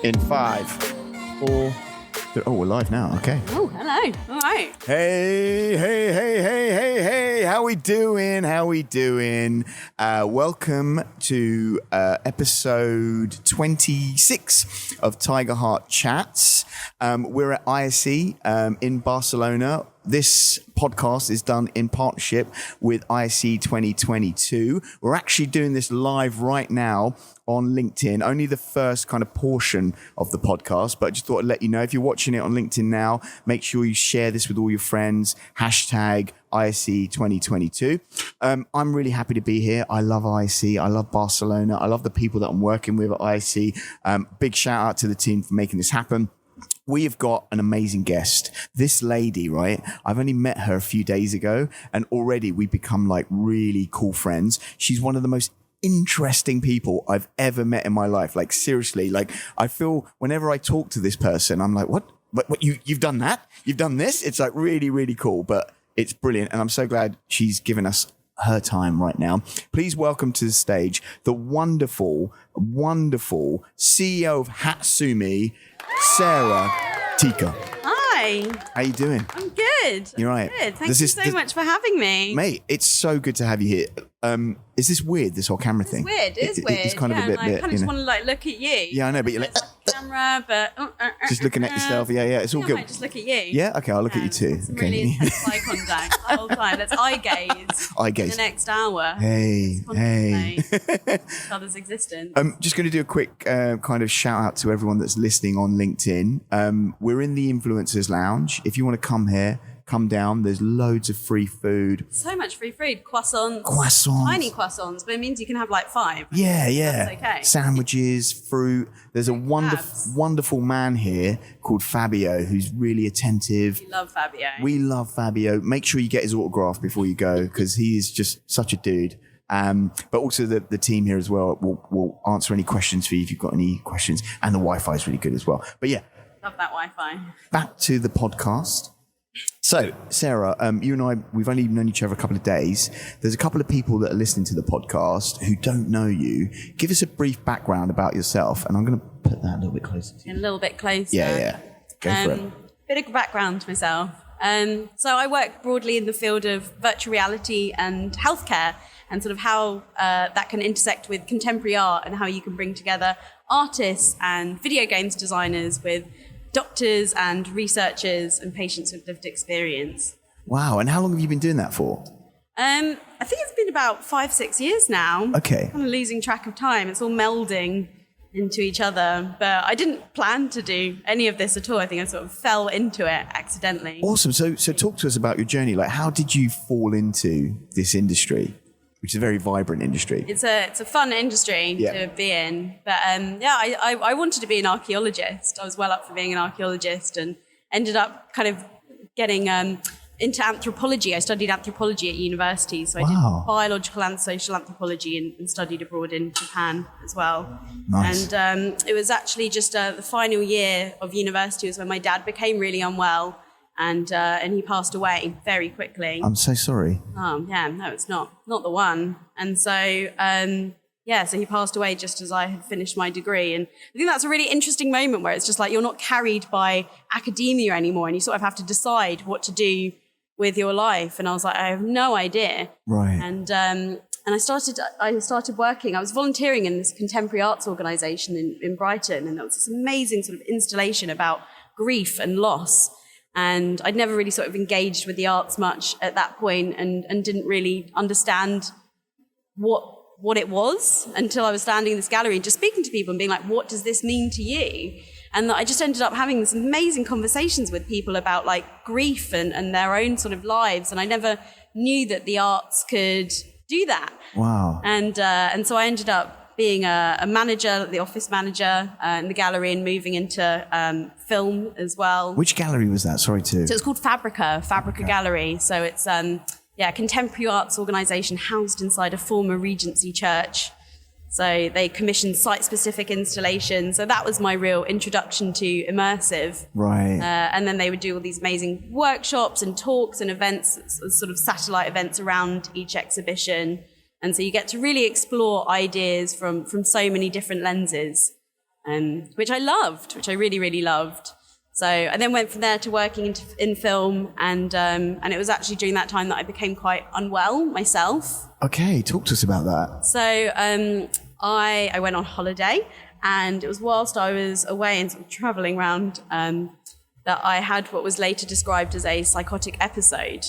In 5, 4, 3. Oh, we're live now. Okay. Oh, hello. All right. Hey. How we doing? Welcome to episode 26 of Tiger Heart Chats. We're at ISE in Barcelona. This podcast is done in partnership with ISE 2022. We're actually doing this live right now on LinkedIn, only the first kind of portion of the podcast, but I just thought I'd let you know, if you're watching it on LinkedIn now, make sure you share this with all your friends, hashtag ISE 2022. I'm really happy to be here. I love ISE. I love Barcelona. I love the people that I'm working with at ISE. Big shout out to the team for making this happen. We have got an amazing guest. This lady, right? I've only met her a few days ago and already we've become like really cool friends. She's one of the most interesting people I've ever met in my life. Like seriously, like I feel whenever I talk to this person, I'm like, what you've done that? You've done this? It's like really, really cool, but it's brilliant. And I'm so glad she's given us her time right now. Please welcome to the stage the wonderful CEO of Hatsumi, Sarah Ticho. Hi. How you doing? I'm good. You're right. Good. Thank you so much for having me. Mate, it's so good to have you here. Is this weird, this whole camera thing? It is weird. It's kind of a bit, I kind of just want to like look at you. Yeah, I know, but you're like camera, but just looking at yourself. Yeah, it's all I good. might just look at you. Yeah, okay, I'll look at you too. Some Okay. really intense eye contact the whole time. Let's eye gaze. Eye gaze. For the next hour. Hey. Each other's existence. I'm just going to do a quick kind of shout out to everyone that's listening on LinkedIn. We're in the Influencers Lounge. If you want to come here, come down. There's loads of free food. So much free food. Croissants. Tiny croissants, but it means you can have like 5. Yeah. That's okay. Sandwiches, fruit. There's a wonderful man here called Fabio who's really attentive. We love Fabio. Make sure you get his autograph before you go because he is just such a dude. But also the team here as well will answer any questions for you if you've got any questions. And the Wi-Fi is really good as well. But yeah. Love that Wi-Fi. Back to the podcast. So, Sarah, you and I, we've only known each other a couple of days. There's a couple of people that are listening to the podcast who don't know you. Give us a brief background about yourself, and I'm going to put that a little bit closer to you. A little bit closer. Yeah. Go for it. Bit of background to myself. So I work broadly in the field of virtual reality and healthcare, and sort of how that can intersect with contemporary art and how you can bring together artists and video games designers with doctors and researchers and patients with lived experience. Wow. And how long have you been doing that for? I think it's been about 5-6 years now. Okay. Kind of losing track of time. It's all melding into each other. But I didn't plan to do any of this at all. I think I sort of fell into it accidentally. Awesome. So talk to us about your journey. Like, how did you fall into this industry, which is a very vibrant industry? It's a fun industry to be in. But I wanted to be an archaeologist. I was well up for being an archaeologist and ended up kind of getting into anthropology. I studied anthropology at university. So I did biological and social anthropology and studied abroad in Japan as well. Nice. And it was actually just the final year of university was when my dad became really unwell. And he passed away very quickly. I'm so sorry. Oh, yeah, no, it's not the one. And so, so he passed away just as I had finished my degree. And I think that's a really interesting moment where it's just like you're not carried by academia anymore and you sort of have to decide what to do with your life. And I was like, I have no idea. Right. And I started working. I was volunteering in this contemporary arts organisation in Brighton. And there was this amazing sort of installation about grief and loss. And I'd never really sort of engaged with the arts much at that point and didn't really understand what it was until I was standing in this gallery and just speaking to people and being like, what does this mean to you? And I just ended up having these amazing conversations with people about like grief and their own sort of lives. And I never knew that the arts could do that. Wow. And so I ended up being a manager, the office manager in the gallery and moving into film as well. Which gallery was that? Sorry to... So it's called Fabrica Gallery. So it's a contemporary arts organisation housed inside a former Regency church. So they commissioned site-specific installations. So that was my real introduction to immersive. Right. And then they would do all these amazing workshops and talks and events, sort of satellite events around each exhibition. And so you get to really explore ideas from so many different lenses. which I loved, which I really, really loved. So I then went from there to working in film, and it was actually during that time that I became quite unwell myself. Okay, talk to us about that. So I went on holiday, and it was whilst I was away and sort of travelling around that I had what was later described as a psychotic episode.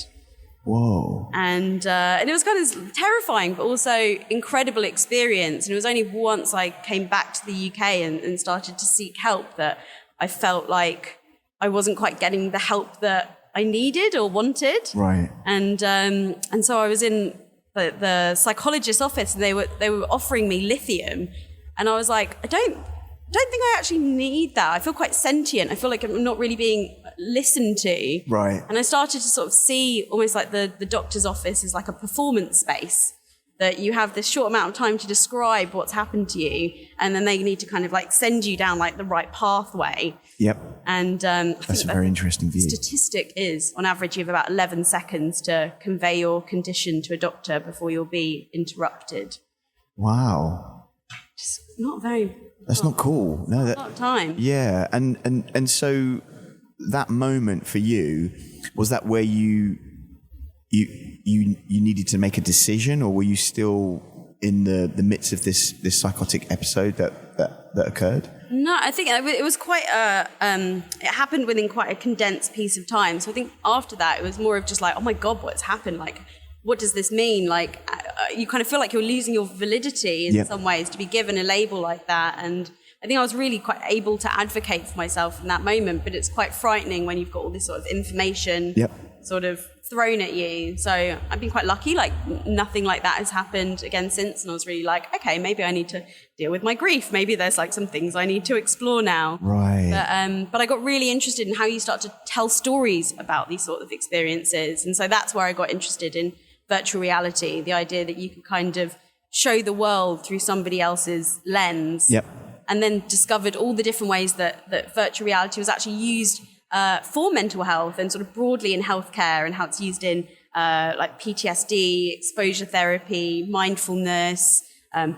Whoa. And it was kind of terrifying, but also incredible experience. And it was only once I came back to the UK and started to seek help that I felt like I wasn't quite getting the help that I needed or wanted. Right. And so I was in the psychologist's office, and they were offering me lithium, and I was like, I don't think I actually need that. I feel quite sentient. I feel like I'm not really being listened to. Right. And I started to sort of see almost like the doctor's office is like a performance space, that you have this short amount of time to describe what's happened to you, and then they need to kind of like send you down like the right pathway. Yep. And that's a very interesting view. Statistic is, on average, you have about 11 seconds to convey your condition to a doctor before you'll be interrupted. Wow. Just not very. That's not cool. No, that. A lot of time. Yeah, and so that moment for you, was that where you needed to make a decision, or were you still in the midst of this psychotic episode that occurred? No, I think it was quite it happened within quite a condensed piece of time. So I think after that, it was more of just like, oh my God, what's happened? Like, what does this mean? Like, you kind of feel like you're losing your validity in some ways to be given a label like that. And I think I was really quite able to advocate for myself in that moment, but it's quite frightening when you've got all this sort of information sort of thrown at you. So I've been quite lucky, like nothing like that has happened again since. And I was really like, okay, maybe I need to deal with my grief. Maybe there's like some things I need to explore now. Right. But I got really interested in how you start to tell stories about these sort of experiences. And so that's where I got interested in virtual reality, the idea that you could kind of show the world through somebody else's lens. Yep. And then discovered all the different ways that virtual reality was actually used for mental health and sort of broadly in healthcare, and how it's used in like PTSD, exposure therapy, mindfulness,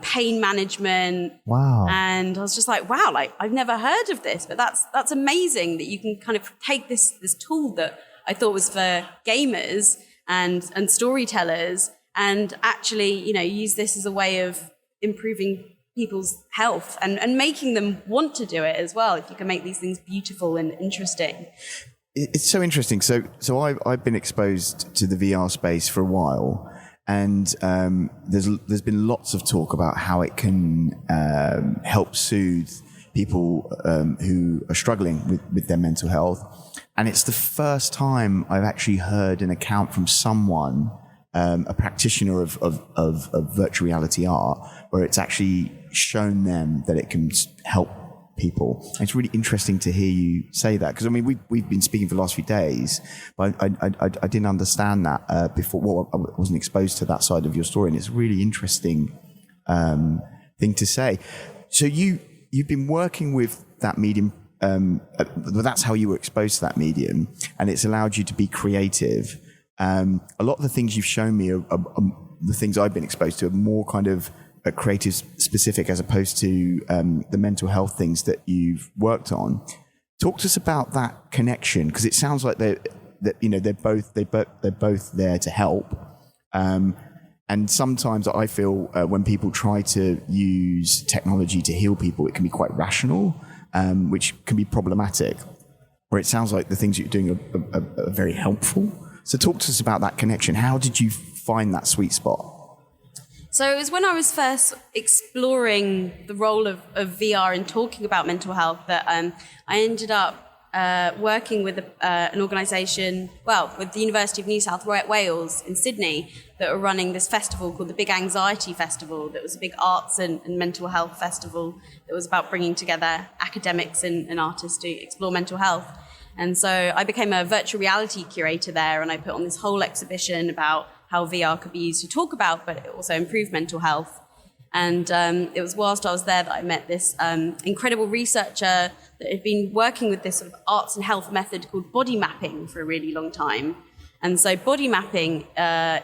pain management. Wow. And I was just like, wow, like I've never heard of this, but that's amazing that you can kind of take this tool that I thought was for gamers and storytellers, and actually, use this as a way of improving people's health and making them want to do it as well, if you can make these things beautiful and interesting. It's so interesting. So I've been exposed to the VR space for a while, and there's been lots of talk about how it can help soothe people who are struggling with their mental health. And it's the first time I've actually heard an account from someone, a practitioner of virtual reality art, where it's actually shown them that it can help people. And it's really interesting to hear you say that, because I mean we've been speaking for the last few days, but I didn't understand that before. Well, I wasn't exposed to that side of your story, and it's a really interesting thing to say. So you've been working with that medium. That's how you were exposed to that medium, and it's allowed you to be creative. A lot of the things you've shown me are the things I've been exposed to are more kind of creative specific, as opposed to the mental health things that you've worked on. Talk to us about that connection, because it sounds like they're both there to help. And sometimes I feel when people try to use technology to heal people, it can be quite rational, which can be problematic. Where it sounds like the things you're doing are very helpful. So talk to us about that connection. How did you find that sweet spot? So it was when I was first exploring the role of VR and talking about mental health that I ended up working with an organisation, with the University of New South Wales in Sydney, that were running this festival called the Big Anxiety Festival. That was a big arts and mental health festival that was about bringing together academics and artists to explore mental health. And so I became a virtual reality curator there, and I put on this whole exhibition about how VR could be used to talk about, but also improve mental health. And it was whilst I was there that I met this incredible researcher that had been working with this sort of arts and health method called body mapping for a really long time. And so body mapping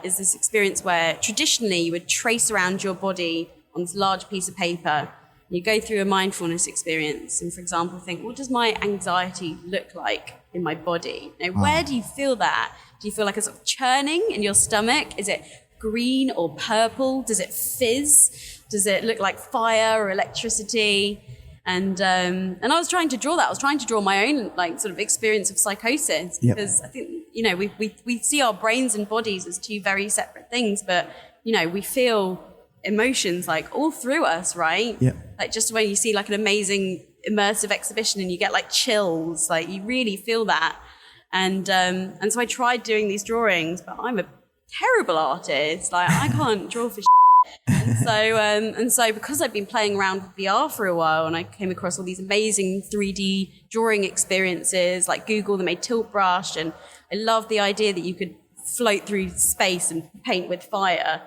is this experience where traditionally you would trace around your body on this large piece of paper, You go through a mindfulness experience and, for example, think, what does my anxiety look like in my body? Where do you feel that? Do you feel like a sort of churning in your stomach? Is it green or purple? Does it fizz? Does it look like fire or electricity? And I was trying to draw that. I was trying to draw my own sort of experience of psychosis, because I think, we see our brains and bodies as two very separate things, but, we feel emotions all through us, right? Yeah. Just when you see an amazing immersive exhibition and you get chills, you really feel that. And so I tried doing these drawings, but I'm a terrible artist. I can't draw for and so because I've been playing around with VR for a while, and I came across all these amazing 3D drawing experiences like Google that made Tilt Brush, and I love the idea that you could float through space and paint with fire.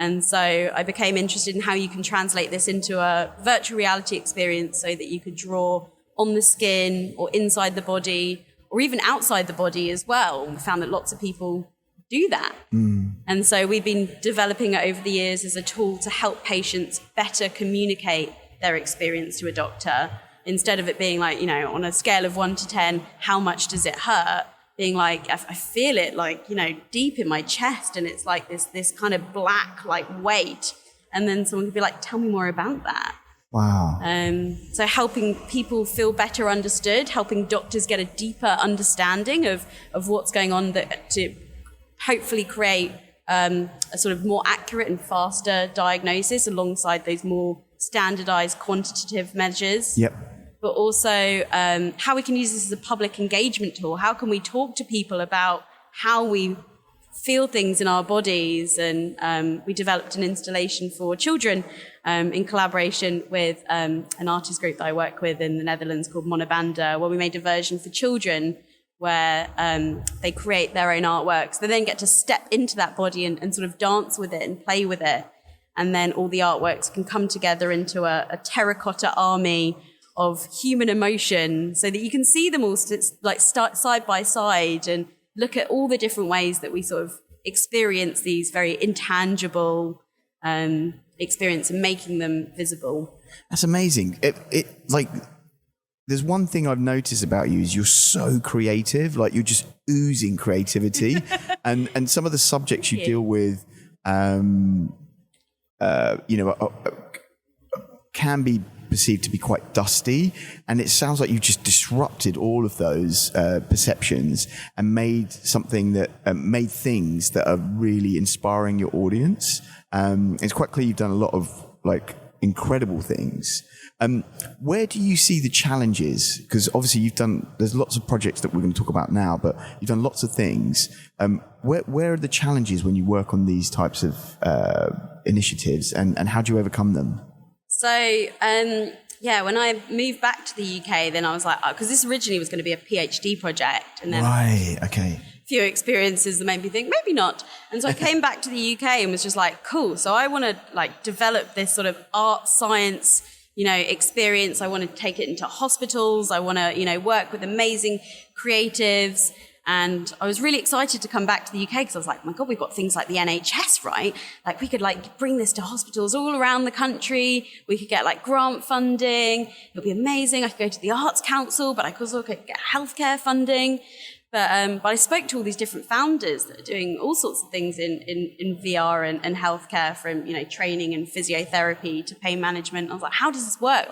And so I became interested in how you can translate this into a virtual reality experience so that you could draw on the skin or inside the body or even outside the body as well. We found that lots of people do that. And so we've been developing it over the years as a tool to help patients better communicate their experience to a doctor, instead of it being on a scale of 1 to 10, how much does it hurt? Being I feel it deep in my chest, and it's this kind of black weight. And then someone could be tell me more about that. Wow. So helping people feel better understood, helping doctors get a deeper understanding of what's going on, to hopefully create a sort of more accurate and faster diagnosis alongside those more standardized quantitative measures. Yep. But also how we can use this as a public engagement tool. How can we talk to people about how we feel things in our bodies? And we developed an installation for children in collaboration with an artist group that I work with in the Netherlands called Monobanda, where we made a version for children where they create their own artworks. They then get to step into that body and sort of dance with it and play with it. And then all the artworks can come together into a terracotta army of human emotion, so that you can see them all start side by side and look at all the different ways that we sort of experience these very intangible experience and making them visible. That's amazing. There's one thing I've noticed about you is you're so creative. You're just oozing creativity, and some of the subjects you deal with, can be perceived to be quite dusty, and it sounds like you just disrupted all of those perceptions and made something that made things that are really inspiring your audience. It's quite clear you've done a lot of incredible things. Where do you see the challenges? Because obviously there's lots of projects that we're going to talk about now, but you've done lots of things. Where are the challenges when you work on these types of initiatives, and how do you overcome them? So, when I moved back to the UK, then I was because this originally was going to be a PhD project. And then a few experiences that made me think, maybe not. And so I came back to the UK and was just cool. So I want to develop this sort of art science, experience. I want to take it into hospitals. I want to, work with amazing creatives. And I was really excited to come back to the UK because I was like, my God, we've got things like the NHS, right? We could bring this to hospitals all around the country. We could get grant funding. It'll be amazing. I could go to the Arts Council, but I could also get healthcare funding. But I spoke to all these different founders that are doing all sorts of things in VR and healthcare, from, training and physiotherapy to pain management. I was like, how does this work?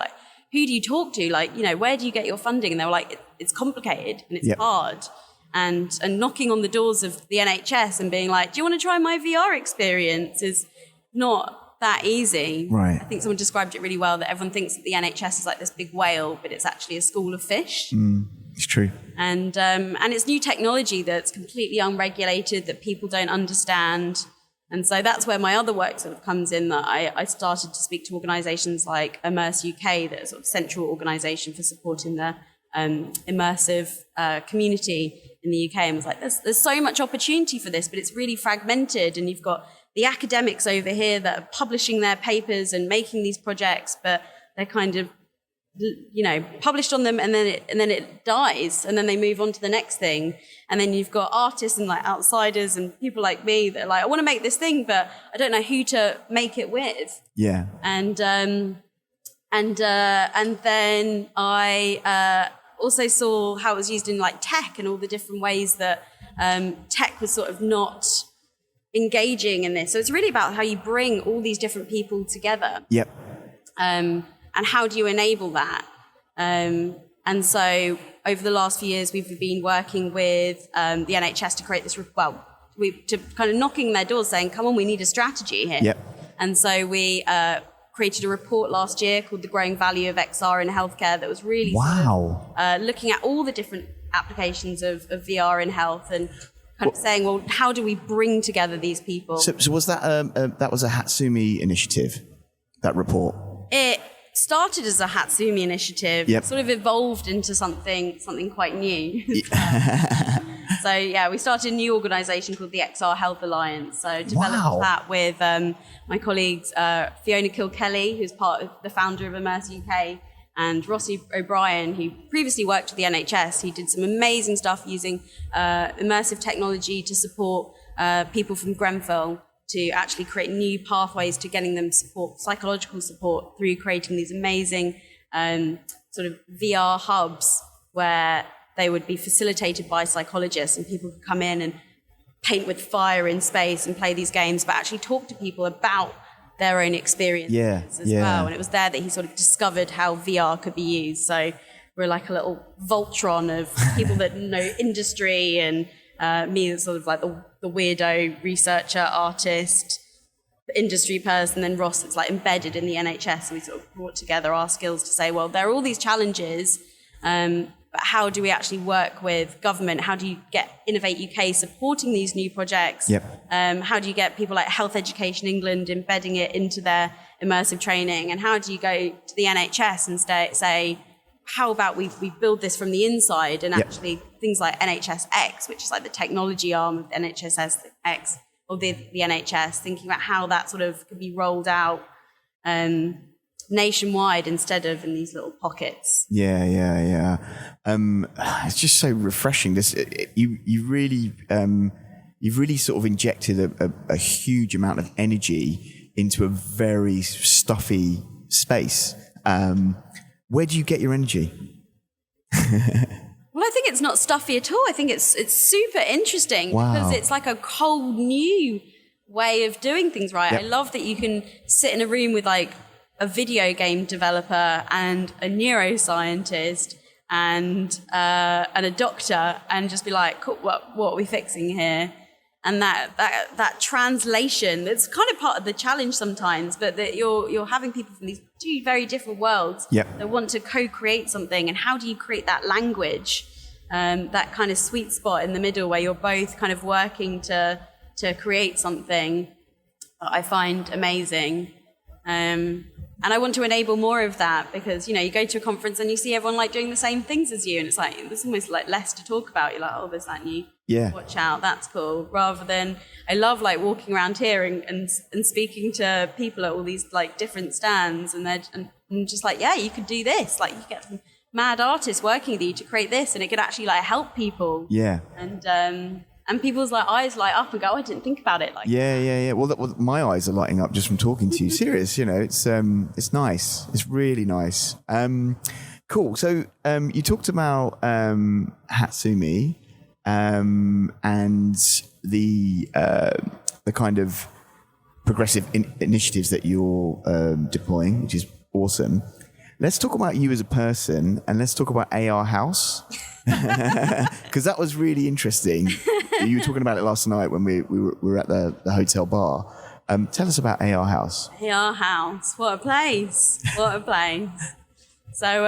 Who do you talk to? Where do you get your funding? And they were like, it's complicated and it's hard. And knocking on the doors of the NHS and being like, do you want to try my VR experience, is not that easy. Right. I think someone described it really well, that everyone thinks that the NHS is like this big whale, but it's actually a school of fish. It's true. And it's new technology that's completely unregulated, that people don't understand. And so that's where my other work sort of comes in, that I started to speak to organisations like Immerse UK, that are sort of central organisation for supporting the immersive community in the UK, and was like, there's so much opportunity for this, but it's really fragmented, and you've got the academics over here that are publishing their papers and making these projects, but they're kind of, published on them, and then it dies, and then they move on to the next thing. And then you've got artists and outsiders and people like me that are I want to make this thing, but I don't know who to make it with. Yeah. And And then I also saw how it was used in like tech and all the different ways that tech was sort of not engaging in this. So it's really about how you bring all these different people together. Yep. And how do you enable that? And so over the last few years, we've been working with the NHS to create this, to kind of knocking their doors saying, come on, we need a strategy here. Yep. And so we created a report last year called The Growing Value of XR in Healthcare that was really looking at all the different applications of VR in health and kind of saying, well, how do we bring together these people? So was that that was a Hatsumi initiative, that report? It started as a Hatsumi initiative, sort of evolved into something quite new. So yeah, we started a new organisation called the XR Health Alliance. So developed that with my colleagues Fiona Kilkelly, who's the founder of Immersive UK, and Rossi O'Brien, who previously worked at the NHS. He did some amazing stuff using immersive technology to support people from Grenfell to actually create new pathways to getting them psychological support through creating these amazing sort of VR hubs where they would be facilitated by psychologists and people could come in and paint with fire in space and play these games, but actually talk to people about their own experiences as well. And it was there that he sort of discovered how VR could be used. So we're like a little Voltron of people that know industry, and me as sort of like the weirdo researcher, artist, industry person, then Ross that's like embedded in the NHS. So we sort of brought together our skills to say, well, there are all these challenges, but how do we actually work with government? How do you get Innovate UK supporting these new projects? How do you get people like Health Education England embedding it into their immersive training? And how do you go to the NHS and say, how about we build this from the inside? And actually things like NHS X, which is like the technology arm of NHS X, or the NHS, thinking about how that sort of could be rolled out nationwide instead of in these little pockets. It's just so refreshing. You've really sort of injected a huge amount of energy into a very stuffy space. Where do you get your energy? Well, I think it's not stuffy at all. I think it's super interesting because it's like a whole new way of doing things, right? I love that you can sit in a room with like a video game developer and a neuroscientist and a doctor and just be like, cool, what are we fixing here? And that translation, that's kind of part of the challenge sometimes, but that you're having people from these two very different worlds that want to co-create something. And how do you create that language, that kind of sweet spot in the middle where you're both kind of working to create something that I find amazing. And I want to enable more of that because, you go to a conference and you see everyone like doing the same things as you. And it's like, there's almost like less to talk about. You're like, oh, there's that new, watch out, that's cool. Rather than, I love like walking around here and speaking to people at all these like different stands. And they're and just like, yeah, you could do this. Like you get some mad artists working with you to create this and it could actually like help people. And people's like eyes light up and go, oh, I didn't think about it like that. Well, my eyes are lighting up just from talking to you. Serious, it's nice. It's really nice. Cool. So you talked about Hatsumi and the kind of progressive initiatives that you're deploying, which is awesome. Let's talk about you as a person and let's talk about AR House. Because that was really interesting. You were talking about it last night when we were at the hotel bar. Tell us about AR House. AR House, what a place! What a place! So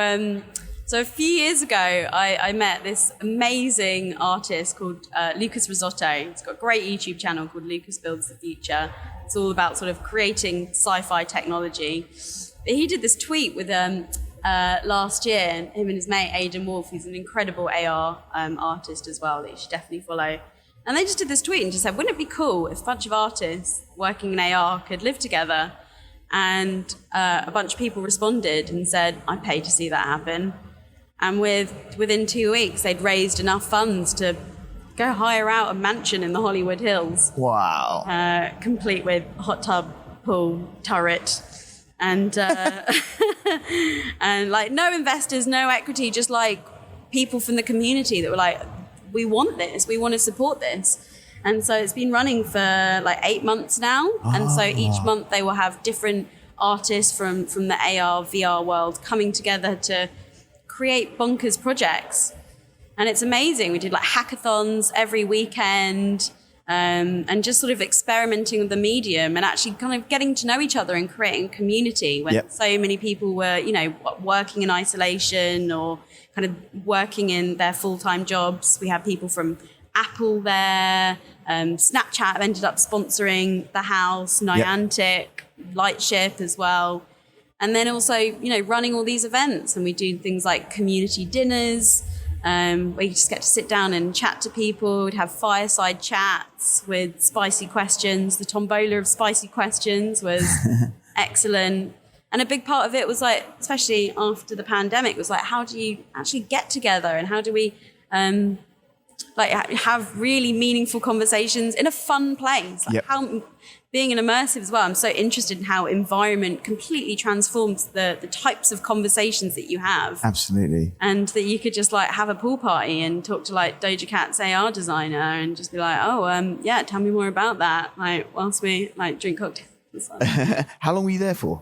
a few years ago, I met this amazing artist called Lucas Risotto. He's got a great YouTube channel called Lucas Builds the Future. It's all about sort of creating sci-fi technology. But he did this tweet with last year, and him and his mate Aidan Wolf, who's an incredible AR artist as well that you should definitely follow. And they just did this tweet and just said, wouldn't it be cool if a bunch of artists working in AR could live together? And a bunch of people responded and said, I'd pay to see that happen. And within 2 weeks, they'd raised enough funds to go hire out a mansion in the Hollywood Hills. Wow. Complete with hot tub, pool, turret, and and like no investors, no equity, just like people from the community that were like, we want this, we want to support this. And so it's been running for like 8 months now. And so each month they will have different artists from the AR, VR world coming together to create bonkers projects. And it's amazing. We did like hackathons every weekend, and just sort of experimenting with the medium and actually kind of getting to know each other and creating community when so many people were, you know, working in isolation or kind of working in their full-time jobs. We had people from Apple there, Snapchat ended up sponsoring the house, Niantic, Lightship as well. And then also, you know, running all these events, and we do things like community dinners, where you just get to sit down and chat to people. We'd have fireside chats with spicy questions. The tombola of spicy questions was excellent. And a big part of it was like, especially after the pandemic, was like, how do you actually get together and how do we like have really meaningful conversations in a fun place? Like how, being an immersive as well, I'm so interested in how environment completely transforms the types of conversations that you have. Absolutely. And that you could just like have a pool party and talk to like Doja Cat's AR designer and just be like, oh, yeah, tell me more about that. Like whilst we like drink cocktails. How long were you there for?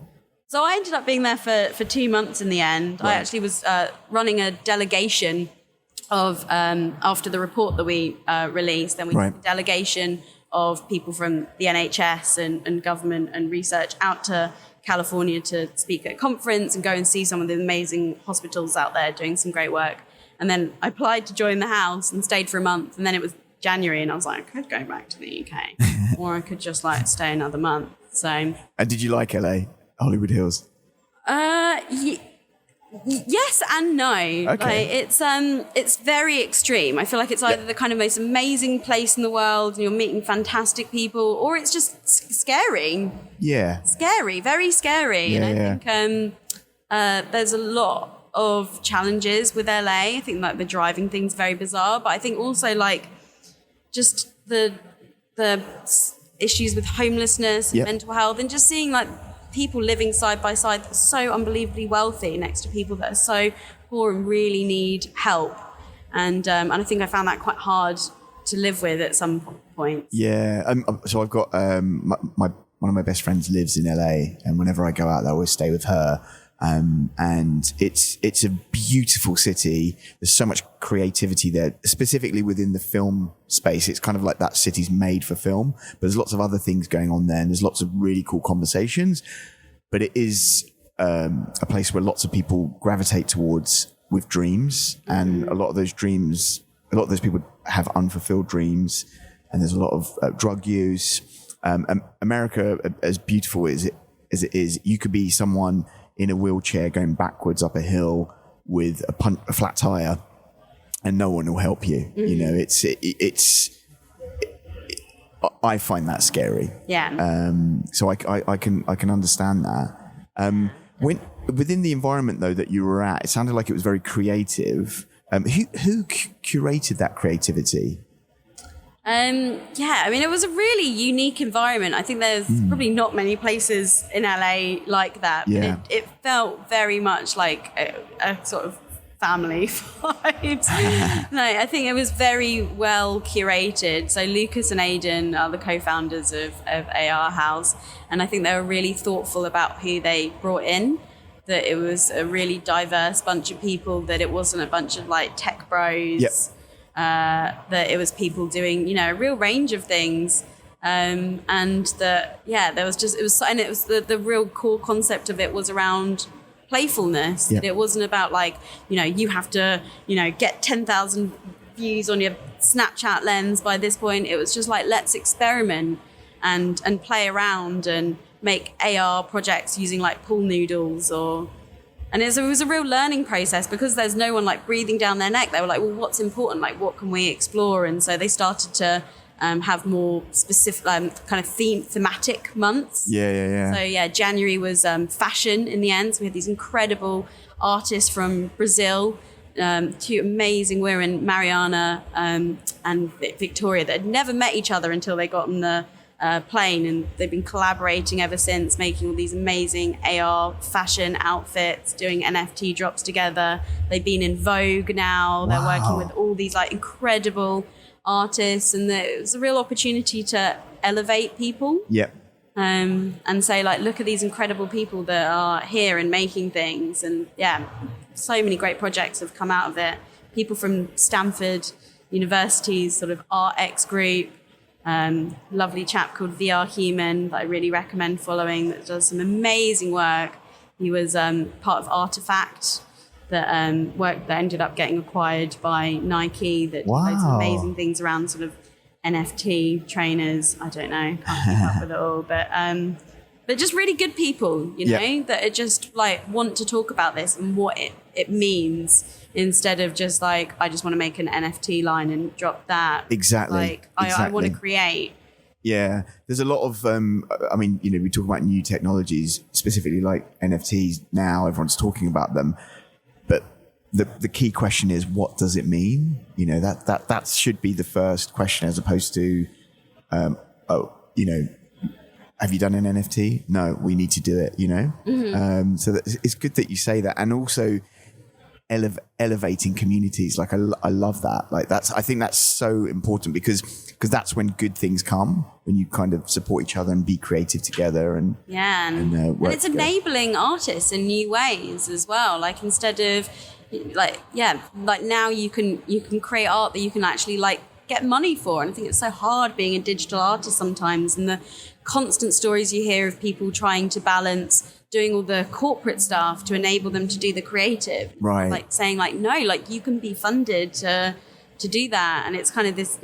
So I ended up being there for 2 months in the end. Right. I actually was running a delegation of, after the report that we released, then we took a delegation of people from the NHS and government and research out to California to speak at a conference and go and see some of the amazing hospitals out there doing some great work. And then I applied to join the house and stayed for a month. And then it was January and I was like, I could go back to the UK or I could just like stay another month. So. And did you like LA, Hollywood Hills? Yes and no. Okay. Like, it's very extreme. I feel like it's either the kind of most amazing place in the world and you're meeting fantastic people, or it's just scary. Yeah. Scary, very scary. Yeah, and I think there's a lot of challenges with LA. I think like the driving thing's very bizarre, but I think also like just the issues with homelessness and mental health and just seeing like people living side by side that are so unbelievably wealthy next to people that are so poor and really need help. And I think I found that quite hard to live with at some point. Yeah. So I've got one of my best friends lives in LA, and whenever I go out there, I always stay with her. And it's a beautiful city. There's so much creativity there, specifically within the film space. It's kind of like that city's made for film, but there's lots of other things going on there, and there's lots of really cool conversations. But it is a place where lots of people gravitate towards with dreams, and a lot of those people have unfulfilled dreams, and there's a lot of drug use. America, as beautiful as it is, you could be someone in a wheelchair going backwards up a hill with a flat tire and no one will help you. You know, I find that scary. Yeah. So I can understand that. When within the environment though that you were at, it sounded like it was very creative. Who curated that creativity? Yeah, I mean, it was a really unique environment. I think there's probably not many places in LA like that. Yeah. But it felt very much like a sort of family vibes. No, I think it was very well curated. So Lucas and Aidan are the co-founders of AR House. And I think they were really thoughtful about who they brought in. That it was a really diverse bunch of people, that it wasn't a bunch of like tech bros. Yep. That it was people doing, you know, a real range of things. And that, there was just, the real core concept of it was around playfulness. Yep. That it wasn't about like, you know, you have to, you know, get 10,000 views on your Snapchat lens by this point. It was just like, let's experiment and play around and make AR projects using like pool noodles and it was a real learning process because there's no one like breathing down their neck. They were like, well, what's important? Like, what can we explore? And so they started to have more specific kind of thematic months. Yeah. So January was fashion in the end. So we had these incredible artists from Brazil, two amazing women, Mariana and Victoria, that had never met each other until they got on the plane, and they've been collaborating ever since, making all these amazing AR fashion outfits, doing NFT drops together. They've been in Vogue now. They're working with all these like incredible artists, and it was a real opportunity to elevate people. Yep. And say like, look at these incredible people that are here and making things. And yeah, so many great projects have come out of it. People from Stanford University's sort of RX group, lovely chap called VR Human that I really recommend following, that does some amazing work. He was part of Artifact, that ended up getting acquired by Nike, that did some amazing things around sort of NFT trainers. I don't know, can't keep up with it all, but just really good people, you know, that are just like want to talk about this and what it means, instead of just like, I just want to make an NFT line and drop that. Exactly. Like I want to create. Yeah, there's a lot of, I mean, you know, we talk about new technologies, specifically like NFTs now, everyone's talking about them, but the key question is, what does it mean? You know, that should be the first question, as opposed to, you know, have you done an NFT? No, we need to do it, you know? Mm-hmm. So it's good that you say that. And also elevating communities. Like, I love that. Like I think that's so important, because that's when good things come, when you kind of support each other and be creative together and and it's enabling artists in new ways as well. Like, instead of like now you can create art that you can actually like get money for. And I think it's so hard being a digital artist sometimes, and the constant stories you hear of people trying to balance doing all the corporate stuff to enable them to do the creative. Right. Like saying like, no, like you can be funded to do that. And it's kind of this,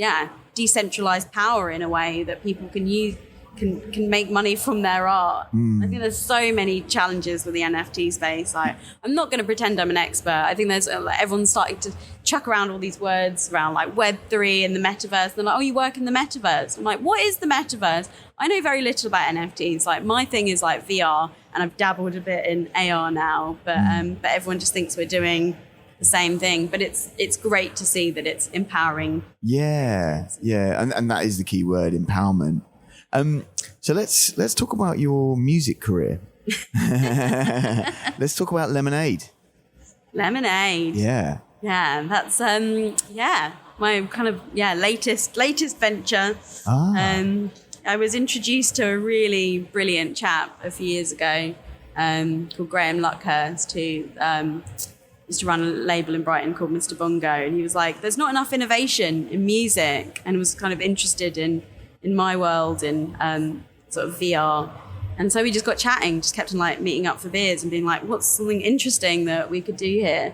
decentralized power in a way that people can use, can make money from their art. I think there's so many challenges with the NFT space. Like, I'm not going to pretend I'm an expert. I think there's everyone's starting to chuck around all these words around like Web3 and the metaverse. They're like, oh, you work in the metaverse. I'm like, what is the metaverse? I know very little about NFTs. Like, my thing is like VR, and I've dabbled a bit in AR now, but everyone just thinks we're doing the same thing. But it's great to see that it's empowering. Yeah, and that is the key word, empowerment. So let's talk about your music career. Let's talk about Lemonade. Lemonade. Yeah. Yeah, that's my kind of latest venture. I was introduced to a really brilliant chap a few years ago called Graham Luckhurst, who used to run a label in Brighton called Mr. Bongo, and he was like, there's not enough innovation in music, and was kind of interested in my world in sort of VR. And so we just got chatting, just kept on like meeting up for beers and being like, what's something interesting that we could do here?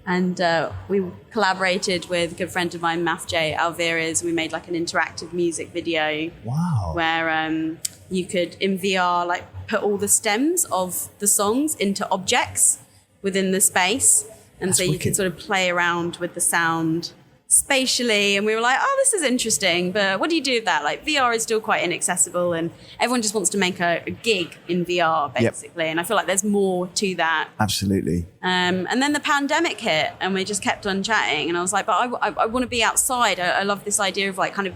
And we collaborated with a good friend of mine, Maf J Alvarez. We made like an interactive music video. Wow. Where you could, in VR, like put all the stems of the songs into objects within the space. And so you could sort of play around with the sound spatially, and we were like, oh, this is interesting, but what do you do with that? Like, VR is still quite inaccessible, and everyone just wants to make a gig in VR, basically. And I feel like there's more to that. Absolutely. And then the pandemic hit, and we just kept on chatting, and I was like, but I want to be outside. I love this idea of like kind of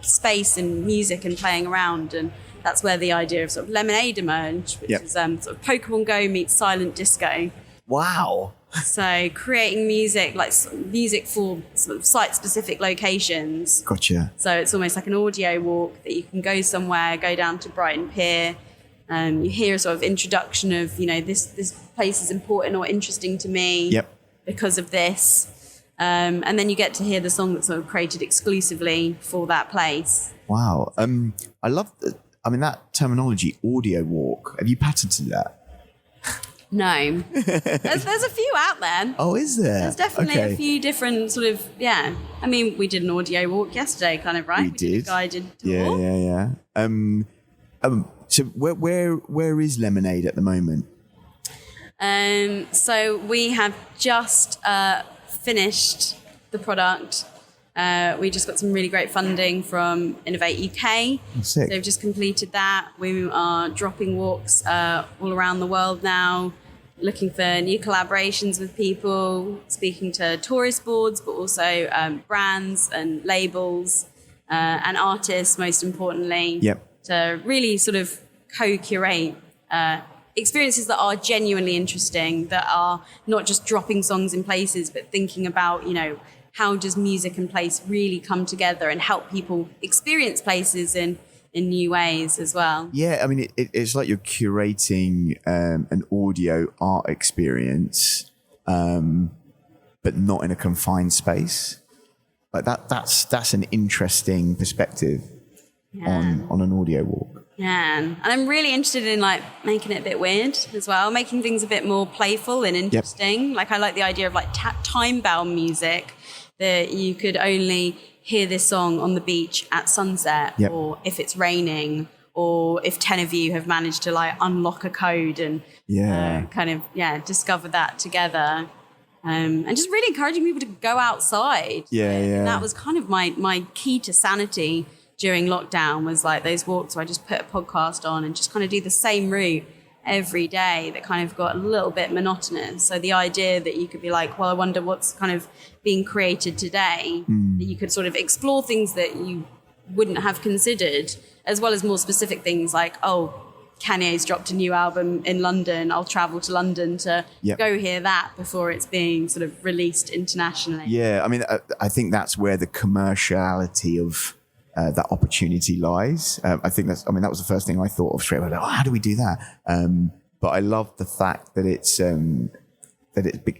space and music and playing around, and that's where the idea of sort of Lemonade emerged, which is sort of Pokemon Go meets silent disco. Wow. So creating music, like music for sort of site-specific locations. Gotcha. So it's almost like an audio walk that you can go somewhere, go down to Brighton Pier. You hear a sort of introduction of, you know, this place is important or interesting to me because of this. And then you get to hear the song that's sort of created exclusively for that place. Wow. I love that terminology, audio walk. Have you patented that? No. There's a few out there. Oh, is there? There's definitely a few different sort of, I mean, we did an audio walk yesterday, kind of, right? We did. Guided tour. Yeah. So where is Lemonade at the moment? So we have just finished the product. We just got some really great funding from Innovate UK. Oh, sick. So we've just completed that. We are dropping walks all around the world now, looking for new collaborations with people, speaking to tourist boards, but also brands and labels and artists, most importantly. Yep. to really sort of co-curate experiences that are genuinely interesting, that are not just dropping songs in places, but thinking about, how does music and place really come together and help people experience places in new ways as well. Yeah, I mean, it's like you're curating an audio art experience, but not in a confined space. Like that's an interesting perspective on an audio walk. Yeah, and I'm really interested in like making it a bit weird as well, making things a bit more playful and interesting. Yep. Like I like the idea of like time-bound music, that you could only hear this song on the beach at sunset, yep. or if it's raining, or if 10 of you have managed to like unlock a code and discover that together. And just really encouraging people to go outside. Yeah. And that was kind of my key to sanity during lockdown, was like those walks where I just put a podcast on and just kind of do the same route every day that kind of got a little bit monotonous. So the idea that you could be like, well, I wonder what's kind of being created today, that you could sort of explore things that you wouldn't have considered, as well as more specific things like, oh, Kanye's dropped a new album in London. I'll travel to London to go hear that before it's being sort of released internationally. Yeah, I mean, I think that's where the commerciality of that opportunity lies. I think that was the first thing I thought of straight away. Like, how do we do that? But I love the fact that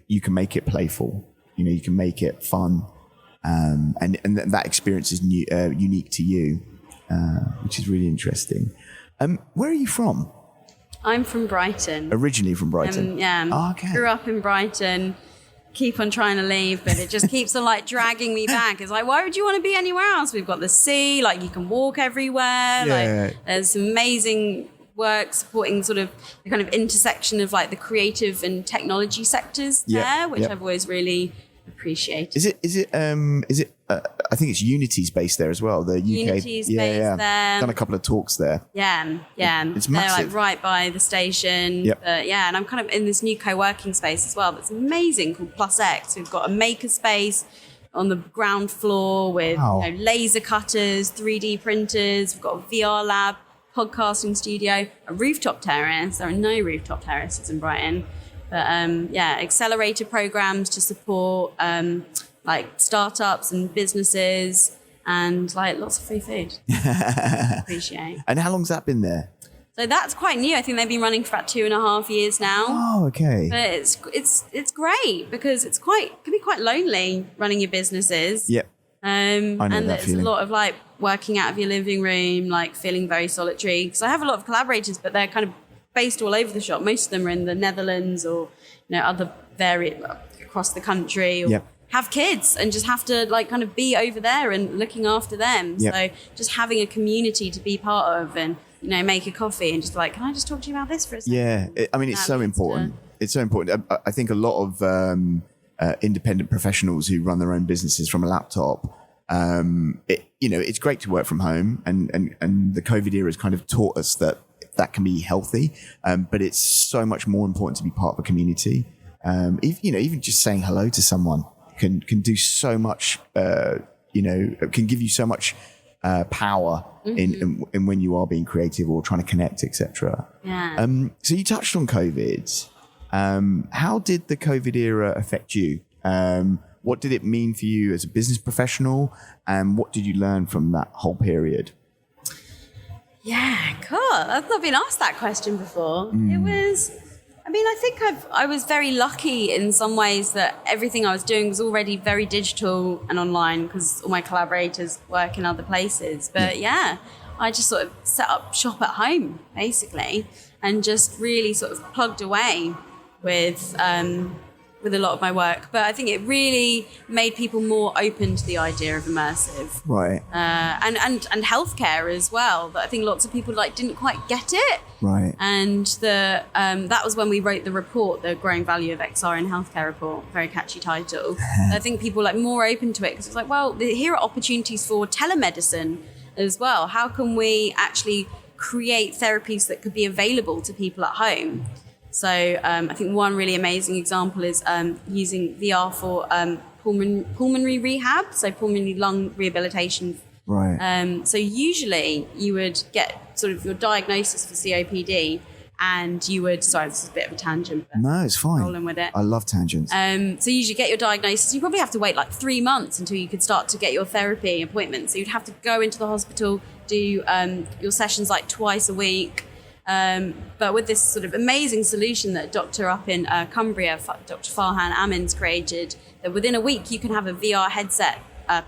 you can make it playful. You can make it fun, and that experience is unique to you, which is really interesting. Where are you from? I'm from Brighton. Originally from Brighton? Yeah. Oh, okay. Grew up in Brighton. Keep on trying to leave, but it just keeps on like dragging me back. It's like, why would you want to be anywhere else? We've got the sea, like you can walk everywhere. Yeah. Like there's amazing work supporting sort of the kind of intersection of like the creative and technology sectors there, which I've always really appreciated. Is it I think it's Unity's based there as well. The UK Unity's based there. Done a couple of talks there. Yeah. It's massive. They're like right by the station. Yep. And I'm kind of in this new co-working space as well that's amazing, called Plus X. We've got a maker space on the ground floor with laser cutters, 3D printers. We've got a VR lab, podcasting studio, a rooftop terrace. There are no rooftop terraces in Brighton. But accelerator programs to support like startups and businesses, and like lots of free food. Appreciate. And how long's that been there? So that's quite new. I think they've been running for about 2.5 years now. Oh, okay. But it's great because it can be quite lonely running your businesses. Yep. I know and there's a lot of like working out of your living room, like feeling very solitary. Because I have a lot of collaborators, but they're kind of based all over the shop. Most of them are in the Netherlands or other across the country, or have kids and just have to like kind of be over there and looking after them. So just having a community to be part of and make a coffee and just like, can I just talk to you about this for a second? It's so important. It's so important. I think a lot of independent professionals who run their own businesses from a laptop, it's great to work from home, and the COVID era has kind of taught us that can be healthy, but it's so much more important to be part of a community. Even just saying hello to someone can do so much. Can give you so much power in when you are being creative or trying to connect, etc. Yeah. So you touched on COVID. How did the COVID era affect you? What did it mean for you as a business professional, and what did you learn from that whole period? Yeah, cool. I've not been asked that question before. It was, I think I was very lucky in some ways that everything I was doing was already very digital and online because all my collaborators work in other places. But I just sort of set up shop at home, basically, and just really sort of plugged away with a lot of my work. But I think it really made people more open to the idea of immersive. Right. And healthcare as well. But I think lots of people didn't quite get it. Right. And that was when we wrote the report, the Growing Value of XR in Healthcare report. Very catchy title. I think people more open to it because it's like, well, here are opportunities for telemedicine as well. How can we actually create therapies that could be available to people at home? So I think one really amazing example is using VR for pulmonary rehab, so pulmonary lung rehabilitation Right. So usually you would get sort of your diagnosis for COPD, and you would, sorry, this is a bit of a tangent, but No, it's fine. rolling with it. I love tangents. So you usually get your diagnosis. You probably have to wait like 3 months until you could start to get your therapy appointment. So you'd have to go into the hospital, do your sessions like twice a week. But with this sort of amazing solution that a doctor up in Cumbria, Dr. Farhan Amin's created, that within a week you can have a VR headset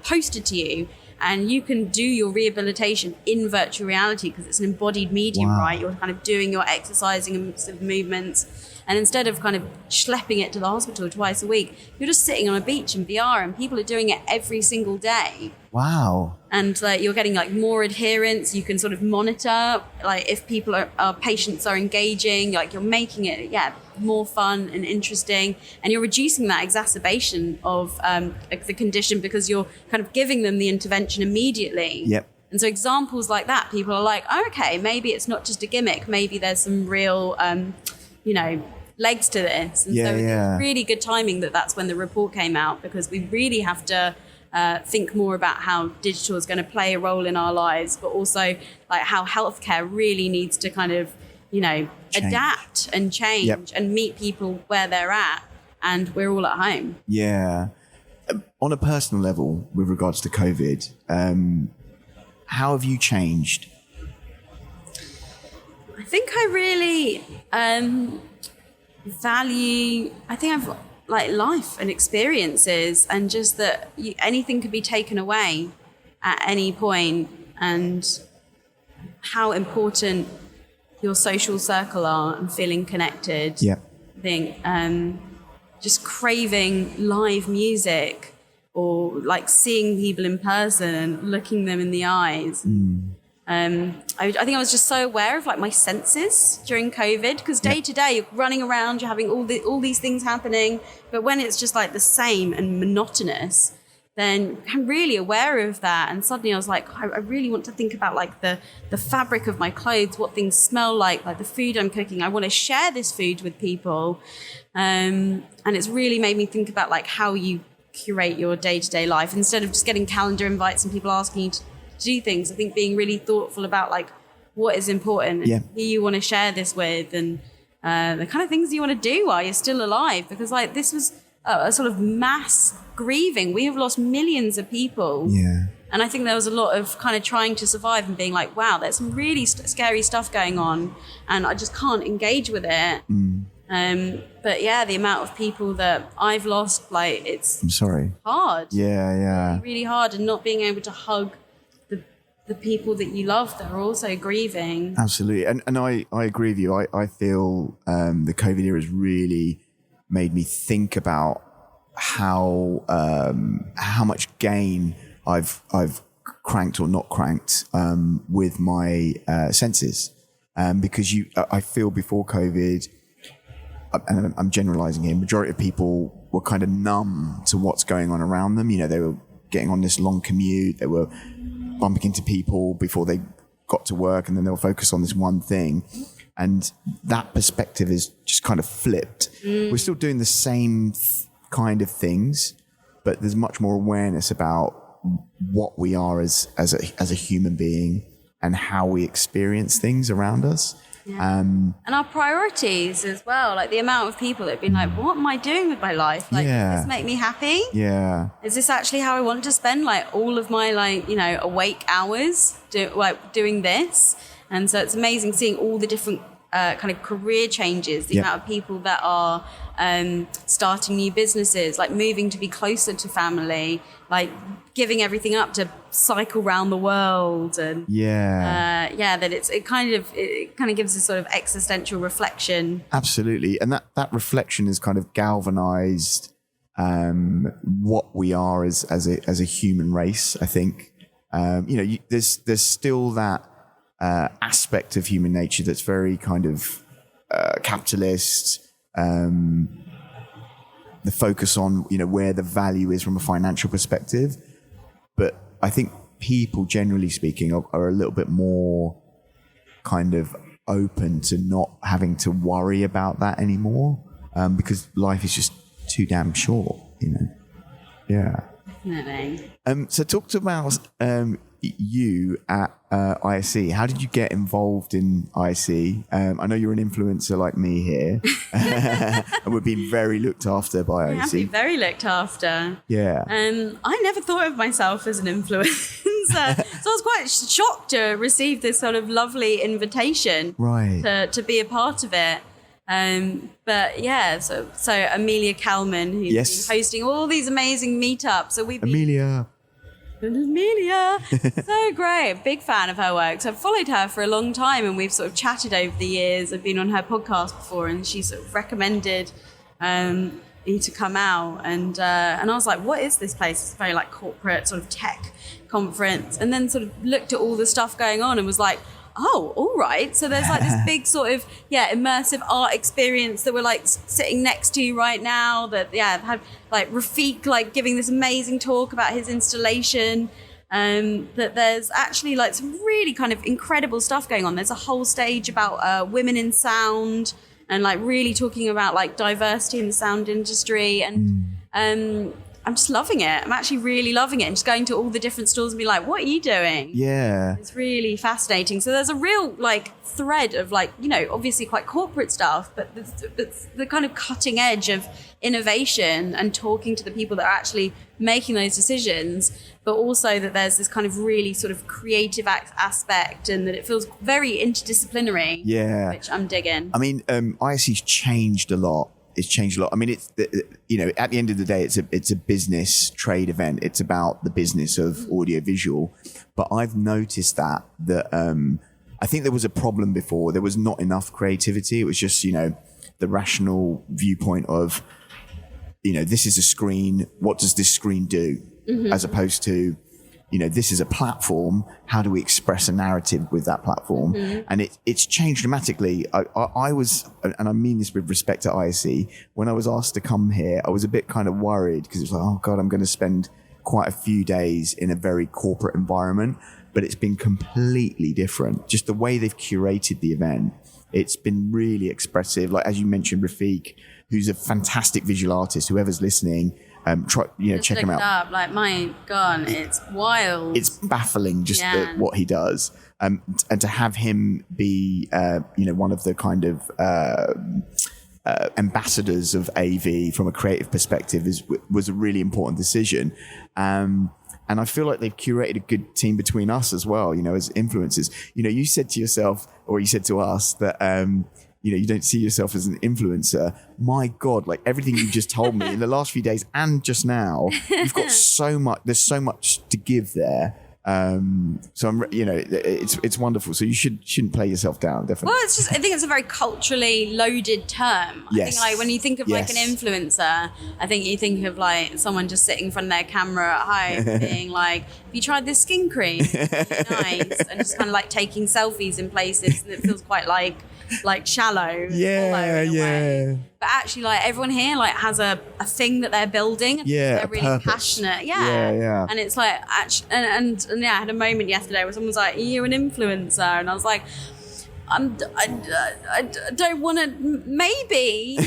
posted to you, and you can do your rehabilitation in virtual reality because it's an embodied medium, right? You're kind of doing your exercising and sort of movements. And instead of kind of schlepping it to the hospital twice a week, you're just sitting on a beach in VR, and people are doing it every single day. Wow. And you're getting like more adherence. You can sort of monitor like if people patients are engaging, like you're making it more fun and interesting, and you're reducing that exacerbation of the condition because you're kind of giving them the intervention immediately. Yep. And so examples like that, people are like, oh, okay, maybe it's not just a gimmick. Maybe there's some real, legs to this. And so it's really good timing that's when the report came out, because we really have to think more about how digital is going to play a role in our lives, but also like how healthcare really needs to kind of, adapt and change and meet people where they're at. And we're all at home. Yeah. On a personal level, with regards to COVID, how have you changed? I think I really value, I've like life and experiences, and just that anything could be taken away at any point, and how important your social circle are and feeling connected. Yeah. I think just craving live music or like seeing people in person and looking them in the eyes. I think I was just so aware of like my senses during COVID, because day to day you're running around, you're having all these things happening, but when it's just like the same and monotonous, then I'm really aware of that. And suddenly I was like, I really want to think about like the fabric of my clothes, what things smell like the food I'm cooking. I want to share this food with people. And it's really made me think about like how you curate your day-to-day life instead of just getting calendar invites and people asking you to do things. I think being really thoughtful about like what is important, and who you want to share this with, and the kind of things you want to do while you're still alive, because like this was a sort of mass grieving. We have lost millions of people. Yeah. And I think there was a lot of kind of trying to survive and being like, wow, there's some really scary stuff going on and I just can't engage with it. But yeah, the amount of people that I've lost, like I'm sorry. Hard. Yeah. Really, really hard, and not being able to hug the people that you love that are also grieving. Absolutely. And I agree with you. I feel the COVID era has really made me think about how much gain I've cranked or not cranked with my senses. Because I feel before COVID, and I'm generalizing here, majority of people were kind of numb to what's going on around them. They were getting on this long commute. They were bumping into people before they got to work, and then they were focused on this one thing. And that perspective is just kind of flipped. We're still doing the same kind of things, but there's much more awareness about what we are as a human being and how we experience things around us. And our priorities as well, like the amount of people that have been like, what am I doing with my life? Like, does this make me happy? Yeah. Is this actually how I want to spend like all of my awake hours doing this? And so it's amazing seeing all the different kind of career changes, the amount of people that are starting new businesses, like moving to be closer to family, like giving everything up to cycle around the world, and that it kind of gives a sort of existential reflection. Absolutely. And that reflection has kind of galvanized what we are as a human race. I think there's still that aspect of human nature that's very kind of capitalist, the focus on where the value is from a financial perspective. But I think people, generally speaking, are a little bit more kind of open to not having to worry about that anymore, because life is just too damn short. Yeah. Definitely. So talked about you at ISC. How did you get involved in ISC? I know you're an influencer like me here, and we're being very looked after by ISC. have been very looked after. Yeah. I never thought of myself as an influencer. So I was quite shocked to receive this sort of lovely invitation to be a part of it. But yeah, so Amelia Kalman, who's been hosting all these amazing meetups. So we've been Amelia, so great. Big fan of her work. So I've followed her for a long time, and we've sort of chatted over the years. I've been on her podcast before, and she sort of recommended me to come out. And I was like, what is this place? It's very like corporate sort of tech conference. And then sort of looked at all the stuff going on and was like, oh, all right. So there's like this big sort of, immersive art experience that we're like sitting next to you right now that, had like Rafiq like giving this amazing talk about his installation. That there's actually like some really kind of incredible stuff going on. There's a whole stage about women in sound and like really talking about like diversity in the sound industry. And I'm just loving it. I'm actually really loving it. And just going to all the different stores and be like, what are you doing? Yeah. It's really fascinating. So there's a real like thread of like, obviously quite corporate stuff, but the kind of cutting edge of innovation and talking to the people that are actually making those decisions, but also that there's this kind of really sort of creative aspect and that it feels very interdisciplinary, which I'm digging. I mean, ISC's changed a lot. It's changed a lot. I mean, it's at the end of the day, it's a business trade event. It's about the business of audiovisual. But I've noticed that I think there was a problem before. There was not enough creativity. It was just the rational viewpoint of this is a screen. What does this screen do? As opposed to this is a platform. How do we express a narrative with that platform? And it's changed dramatically. I was, and I mean this with respect to ISC, when I was asked to come here, I was a bit kind of worried because it was like, oh God, I'm going to spend quite a few days in a very corporate environment. But it's been completely different. Just the way they've curated the event, it's been really expressive. Like, as you mentioned, Rafiq, who's a fantastic visual artist, whoever's listening, check him out. Up. Like, my God, it's wild. It's baffling just what he does. And to have him be, one of the kind of ambassadors of AV from a creative perspective was a really important decision. And I feel like they've curated a good team between us as well, as influencers. You said to yourself, or you said to us that, you don't see yourself as an influencer. My God, like everything you just told me in the last few days and just now, you've got there's so much to give there. So I'm, it's wonderful. So you shouldn't play yourself down, definitely. Well, I think it's a very culturally loaded term. I think like when you think of like an influencer, I think you think of like someone just sitting in front of their camera at home being like, have you tried this skin cream? It's nice. And just kind of like taking selfies in places and it feels quite like shallow. Yeah. But actually, like everyone here, like has a thing that they're building. And they're really purpose. Passionate. Yeah. And it's like, and I had a moment yesterday where someone was like, "Are you an influencer?" And I was like, I don't want to. Maybe.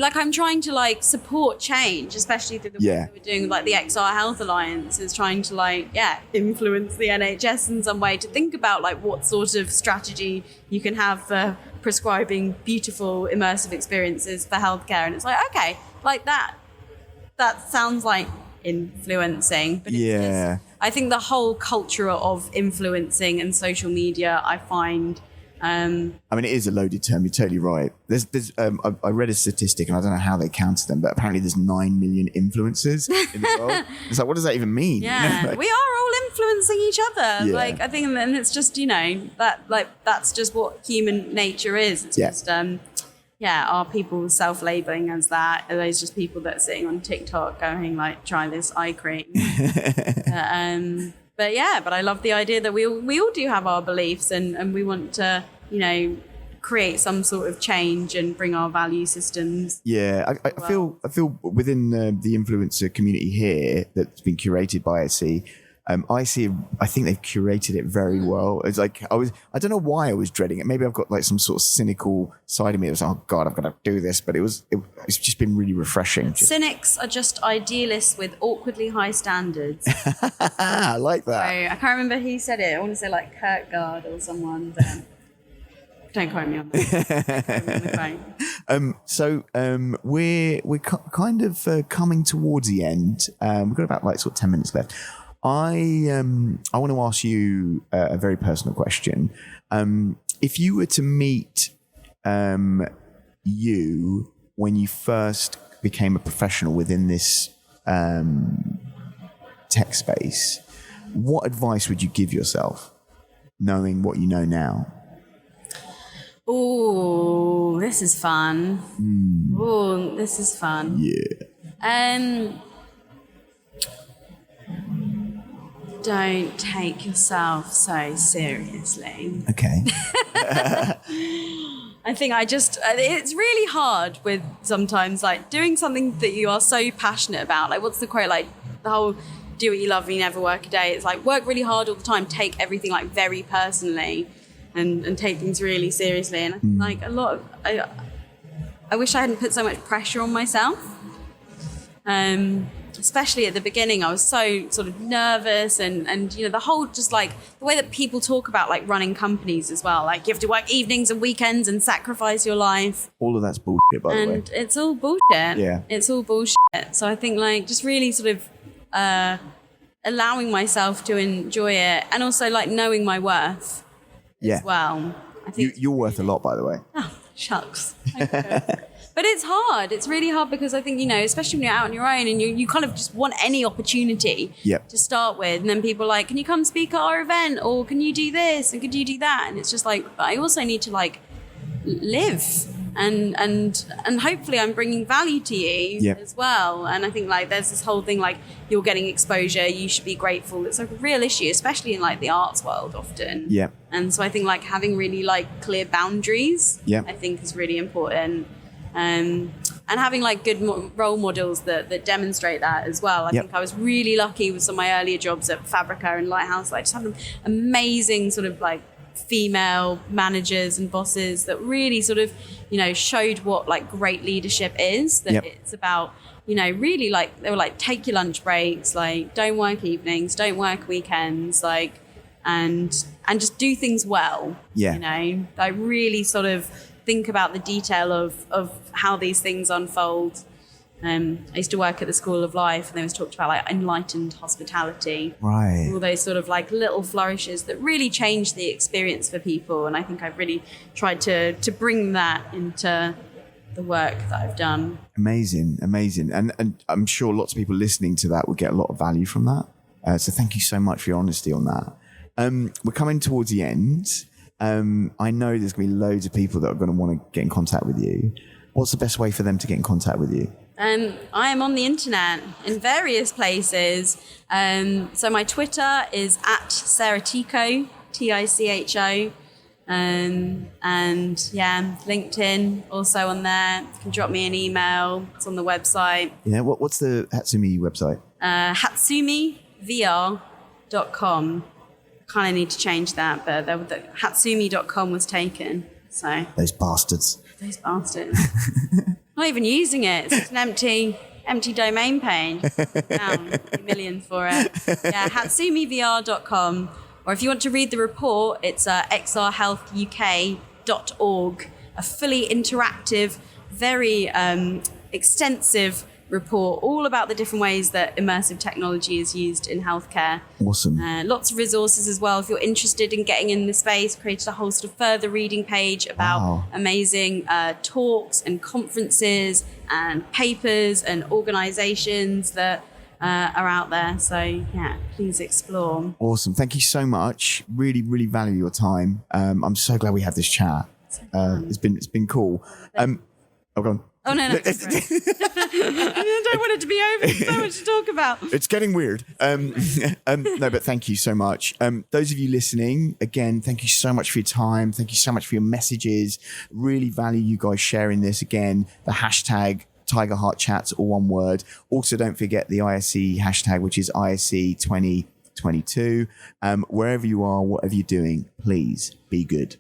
Like I'm trying to like support change, especially through the work that we're doing. Like the XR Health Alliance is trying to like influence the NHS in some way to think about like what sort of strategy you can have for prescribing beautiful immersive experiences for healthcare. And it's like, okay, like that sounds like influencing, but it's just, I think the whole culture of influencing and social media, I find. I mean, it is a loaded term. You're totally right. There's I read a statistic, and I don't know how they counted them, but apparently there's 9 million influencers in the world. It's like, what does that even mean? Yeah, we are all influencing each other. Yeah. Like, I think, and it's just, that's just what human nature is. It's just, are people self-labeling as that? Are those just people that are sitting on TikTok going like, try this eye cream? But I love the idea that we all do have our beliefs and we want to, create some sort of change and bring our value systems. Yeah, I feel within the influencer community here that's been curated by ISC, I think they've curated it very well. It's like I don't know why I was dreading it. Maybe I've got like some sort of cynical side of me. It was, oh God, I've got to do this. But it's just been really refreshing. Cynics are just idealists with awkwardly high standards. I like that. So, I can't remember who said it. I want to say like Kierkegaard or someone. Don't quote me on that. So we're kind of coming towards the end. We've got about like sort of 10 minutes left. I want to ask you a very personal question. If you were to meet you when you first became a professional within this tech space, what advice would you give yourself, knowing what you know now? Oh, this is fun. Oh, this is fun. Yeah. Don't take yourself so seriously. Okay. I think it's really hard with sometimes like doing something that you are so passionate about. Like, what's the quote? Like, the whole do what you love and you never work a day. It's like work really hard all the time, take everything like very personally and take things really seriously. And I think like a lot of, I wish I hadn't put so much pressure on myself. Especially at the beginning, I was so sort of nervous and you know, the whole just like the way that people talk about like running companies as well. Like you have to work evenings and weekends and sacrifice your life. All of that's bullshit, by the way. And it's all bullshit. Yeah. It's all bullshit. So I think like just really sort of allowing myself to enjoy it and also like knowing my worth as well. I think you're worth a lot, by the way. Oh, shucks. But it's hard. It's really hard because I think, you know, especially when you're out on your own and you kind of just want any opportunity to start with. And then people are like, can you come speak at our event? Or can you do this? And could you do that? And it's just like, but I also need to like live. And hopefully I'm bringing value to you as well. And I think like there's this whole thing like you're getting exposure. You should be grateful. It's like a real issue, especially in like the arts world often. Yeah. And so I think like having really like clear boundaries, I think is really important. And having like good role models that demonstrate that as well. I think I was really lucky with some of my earlier jobs at Fabrica and Lighthouse. Like just having amazing sort of like female managers and bosses that really sort of, you know, showed what like great leadership is. That it's about, you know, really like they were like, take your lunch breaks, like don't work evenings, don't work weekends, like and just do things well. You know, I really sort of think about the detail of how these things unfold. I used to work at the School of Life, and they was talked about like enlightened hospitality, right? All those sort of like little flourishes that really change the experience for people. And I think I've really tried to bring that into the work that I've done. Amazing. And I'm sure lots of people listening to that would get a lot of value from that. So thank you so much for your honesty on that. We're coming towards the end. I know there's going to be loads of people that are going to want to get in contact with you. What's the best way for them to get in contact with you? I am on the internet in various places. So my Twitter is @Ticho, Ticho. And LinkedIn also on there. You can drop me an email. It's on the website. Yeah, what's the Hatsumi website? HatsumiVR.com. Kind of need to change that, but the Hatsumi.com was taken. So those bastards. Not even using it. It's just an empty domain page. Down millions for it. Yeah, HatsumiVR.com. Or if you want to read the report, it's xrhealthuk.org. A fully interactive, very extensive report all about the different ways that immersive technology is used in healthcare. Awesome. Lots of resources as well. If you're interested in getting in the space, created a whole sort of further reading page about amazing talks and conferences and papers and organizations that are out there. So yeah, please explore. Awesome. Thank you so much. Really, really value your time. I'm so glad we had this chat. It's been cool. Go on. Oh, no. I don't want it to be over. There's so much to talk about. It's getting weird. No, but thank you so much. Those of you listening, again, thank you so much for your time. Thank you so much for your messages. Really value you guys sharing this. Again, the hashtag Tiger Heart Chats, all one word. Also, don't forget the ISE hashtag, which is ISE 2022. Wherever you are, whatever you're doing, please be good.